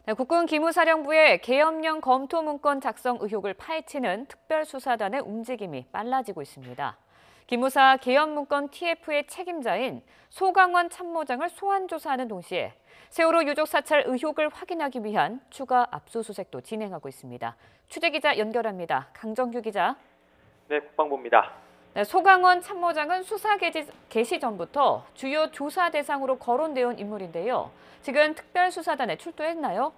네, 국군 기무사령부의 계엄령 검토 문건 작성 의혹을 파헤치는 특별수사단의 움직임이 빨라지고 있습니다. 기무사 계엄 문건 TF의 책임자인 소강원 참모장을 소환 조사하는 동시에 세월호 유족 사찰 의혹을 확인하기 위한 추가 압수수색도 진행하고 있습니다. 취재기자 연결합니다. 강정규 기자. 네, 국방부입니다. 네, 소강원 참모장은 수사 개시 전부터 주요 조사 대상으로 거론되어 온 인물인데요. 지금 특별수사단에 출두했나요?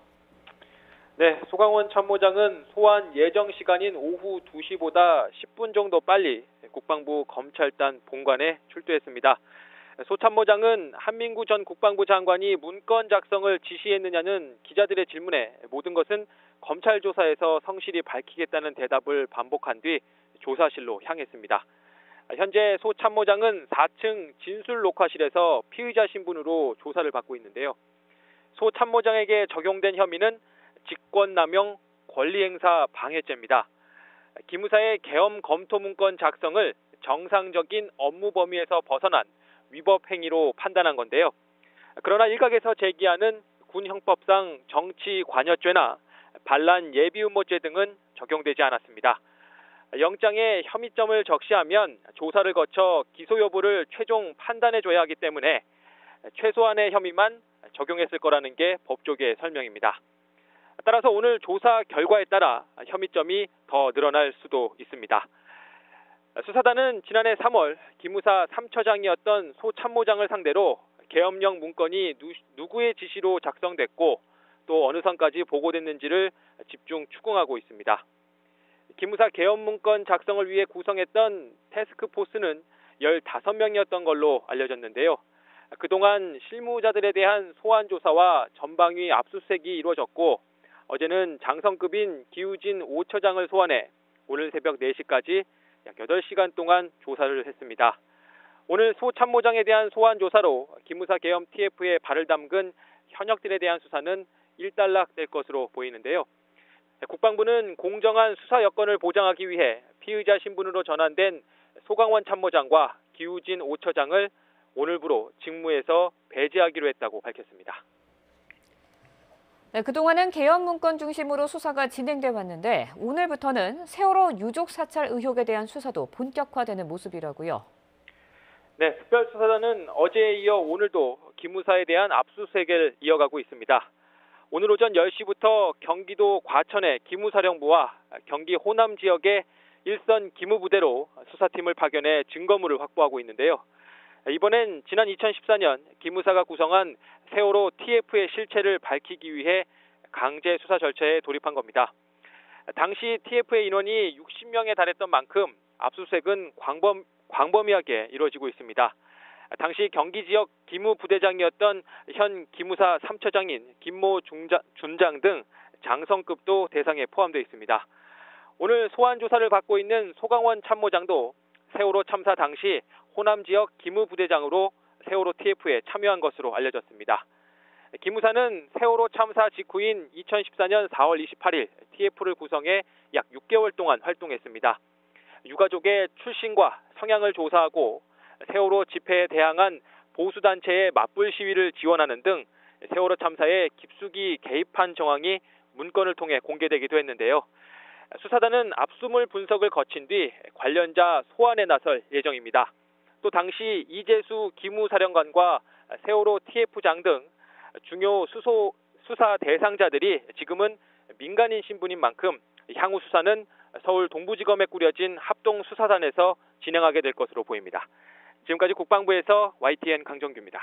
네, 소강원 참모장은 소환 예정 시간인 오후 2시보다 10분 정도 빨리 국방부 검찰단 본관에 출두했습니다. 소 참모장은 한민구 전 국방부 장관이 문건 작성을 지시했느냐는 기자들의 질문에 모든 것은 검찰 조사에서 성실히 밝히겠다는 대답을 반복한 뒤 조사실로 향했습니다. 현재 소 참모장은 4층 진술 녹화실에서 피의자 신분으로 조사를 받고 있는데요. 소 참모장에게 적용된 혐의는 직권남용 권리행사 방해죄입니다. 기무사의 계엄 검토 문건 작성을 정상적인 업무 범위에서 벗어난 위법 행위로 판단한 건데요. 그러나 일각에서 제기하는 군형법상 정치관여죄나 반란 예비음모죄 등은 적용되지 않았습니다. 영장에 혐의점을 적시하면 조사를 거쳐 기소 여부를 최종 판단해줘야 하기 때문에 최소한의 혐의만 적용했을 거라는 게 법조계의 설명입니다. 따라서 오늘 조사 결과에 따라 혐의점이 더 늘어날 수도 있습니다. 수사단은 지난해 3월 기무사 3처장이었던 소 참모장을 상대로 계엄령 문건이 누구의 지시로 작성됐고 또 어느 선까지 보고됐는지를 집중 추궁하고 있습니다. 기무사 계엄 문건 작성을 위해 구성했던 태스크포스는 15명이었던 걸로 알려졌는데요. 그동안 실무자들에 대한 소환 조사와 전방위 압수수색이 이루어졌고 어제는 장성급인 기우진 5처장을 소환해 오늘 새벽 4시까지 약 8시간 동안 조사를 했습니다. 오늘 소 참모장에 대한 소환 조사로 기무사 계엄 TF에 발을 담근 현역들에 대한 수사는 일단락될 것으로 보이는데요. 국방부는 공정한 수사 여건을 보장하기 위해 피의자 신분으로 전환된 소강원 참모장과 기우진 5처장을 오늘부로 직무에서 배제하기로 했다고 밝혔습니다. 네, 그동안은 계엄 문건 중심으로 수사가 진행돼 왔는데 오늘부터는 세월호 유족 사찰 의혹에 대한 수사도 본격화되는 모습이라고요. 네, 특별수사단은 어제에 이어 오늘도 기무사에 대한 압수수색을 이어가고 있습니다. 오늘 오전 10시부터 경기도 과천의 기무사령부와 경기 호남 지역의 일선 기무부대로 수사팀을 파견해 증거물을 확보하고 있는데요. 이번엔 지난 2014년 기무사가 구성한 세월호 TF의 실체를 밝히기 위해 강제 수사 절차에 돌입한 겁니다. 당시 TF의 인원이 60명에 달했던 만큼 압수수색은 광범위하게 이루어지고 있습니다. 당시 경기 지역 기무부대장이었던 현 기무사 3처장인 김모 준장 등 장성급도 대상에 포함되어 있습니다. 오늘 소환 조사를 받고 있는 소강원 참모장도 세월호 참사 당시 호남 지역 기무부대장으로 세월호 TF에 참여한 것으로 알려졌습니다. 기무사는 세월호 참사 직후인 2014년 4월 28일 TF를 구성해 약 6개월 동안 활동했습니다. 유가족의 출신과 성향을 조사하고 세월호 집회에 대항한 보수단체의 맞불 시위를 지원하는 등 세월호 참사에 깊숙이 개입한 정황이 문건을 통해 공개되기도 했는데요. 수사단은 압수물 분석을 거친 뒤 관련자 소환에 나설 예정입니다. 또 당시 이재수 기무사령관과 세월호 TF장 등 중요 수사 대상자들이 지금은 민간인 신분인 만큼 향후 수사는 서울 동부지검에 꾸려진 합동수사단에서 진행하게 될 것으로 보입니다. 지금까지 국방부에서 YTN 강정규입니다.